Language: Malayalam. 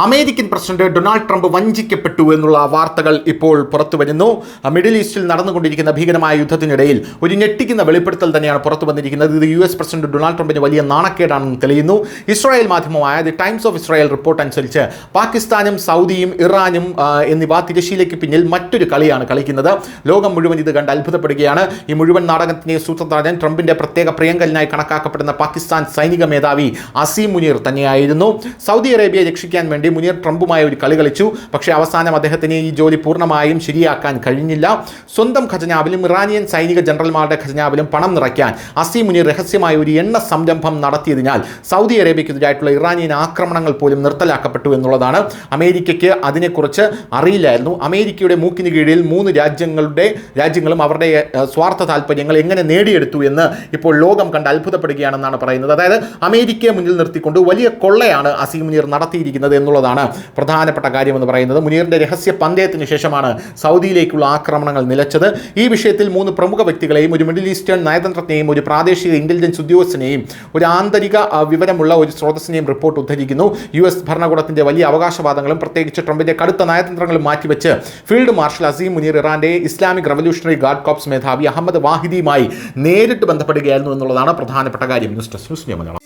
അമേരിക്കൻ പ്രസിഡന്റ് ഡൊണാൾഡ് ട്രംപ് വഞ്ചിക്കപ്പെട്ടു എന്നുള്ള വാർത്തകൾ ഇപ്പോൾ പുറത്തു വരുന്നു. മിഡിൽ ഈസ്റ്റിൽ നടന്നുകൊണ്ടിരിക്കുന്ന ഭീകരമായ യുദ്ധത്തിനിടയിൽ ഒരു ഞെട്ടിക്കുന്ന വെളിപ്പെടുത്തൽ തന്നെയാണ് പുറത്തു വന്നിരിക്കുന്നത്. ഇത് US പ്രസിഡന്റ് ഡൊണാൾഡ് ട്രംപിന് വലിയ നാണക്കേടാണെന്ന് തെളിയുന്നു. ഇസ്രായേൽ മാധ്യമമായ the times of Israel report അനുസരിച്ച് പാകിസ്ഥാനും സൗദിയും ഇറാനും എന്നിവ തിരശ്ശീലയ്ക്ക് പിന്നിൽ മറ്റൊരു കളിയാണ് കളിക്കുന്നത്. ലോകം മുഴുവൻ ഇത് കണ്ട് അത്ഭുതപ്പെടുകയാണ്. ഈ മുഴുവൻ നാടകത്തിന്റെ സൂത്രധാരൻ ട്രംപിന്റെ പ്രത്യേക പ്രിയങ്കലനായി കണക്കാക്കപ്പെടുന്ന പാകിസ്ഥാൻ സൈനിക മേധാവി അസീം മുനീർ തന്നെയായിരുന്നു. സൗദി അറേബ്യയെ രക്ഷിക്കാൻ വേണ്ടി മുനീർ ട്രംപുമായി ഒരു കളി കളിച്ചു. പക്ഷേ അവസാനം അദ്ദേഹത്തിന് ഈ ജോലി പൂർണ്ണമായും ശരിയാക്കാൻ കഴിഞ്ഞില്ല. സ്വന്തം ഖജനാവിലും ഇറാനിയൻ സൈനിക ജനറൽമാരുടെ ഖജനാവിലും പണം നിറയ്ക്കാൻ അസീം മുനീർ രഹസ്യമായ ഒരു എണ്ണ സംരംഭം നടത്തിയതിനാൽ സൗദി അറേബ്യക്കെതിരായിട്ടുള്ള ഇറാനിയൻ ആക്രമണങ്ങൾ പോലും നിർത്തലാക്കപ്പെട്ടു എന്നുള്ളതാണ്. അമേരിക്കയ്ക്ക് അതിനെക്കുറിച്ച് അറിയില്ലായിരുന്നു. അമേരിക്കയുടെ മൂക്കിന് കീഴിൽ 3 രാജ്യങ്ങളും അവരുടെ സ്വാർത്ഥ താല്പര്യങ്ങൾ എങ്ങനെ നേടിയെടുത്തു എന്ന് ഇപ്പോൾ ലോകം കണ്ട് അത്ഭുതപ്പെടുകയാണെന്നാണ് പറയുന്നത്. അതായത് അമേരിക്കയെ മുന്നിൽ നിർത്തിക്കൊണ്ട് വലിയ കൊള്ളയാണ് അസീം മുനീർ നടത്തിയിരിക്കുന്നത് എന്നുള്ളതാണ് പ്രധാനപ്പെട്ട കാര്യമെന്ന് പറയുന്നത്. മുനീറിന്റെ രഹസ്യ പന്തയത്തിന് ശേഷമാണ് സൗദിയിലേക്കുള്ള ആക്രമണങ്ങൾ നിലച്ചത്. ഈ വിഷയത്തിൽ 3 പ്രമുഖ വ്യക്തികളെയും ഒരു മിഡിൽ ഈസ്റ്റേൺ നയതന്ത്രജ്ഞയെയും ഒരു പ്രാദേശിക ഇന്റലിജൻസ് ഉദ്യോഗസ്ഥനെയും ഒരു ആന്തരിക വിവരമുള്ള ഒരു സ്രോതസ്സിനെയും റിപ്പോർട്ട് ഉദ്ധരിക്കുന്നു. US ഭരണകൂടത്തിന്റെ വലിയ അവകാശവാദങ്ങളും പ്രത്യേകിച്ച് ട്രംപിന്റെ കടുത്ത നയതന്ത്രങ്ങളും മാറ്റിവെച്ച് ഫീൽഡ് മാർഷൽ അസീം മുനീർ ഇറാന്റെ ഇസ്ലാമിക് റവല്യൂഷണറി ഗാർഡ് കോർപ്സ് മേധാവി അഹമ്മദ് വാഹിദിയുമായി നേരിട്ട് ബന്ധപ്പെടുകയായിരുന്നു എന്നുള്ളതാണ് പ്രധാനപ്പെട്ട കാര്യം. News desk news Malayalam.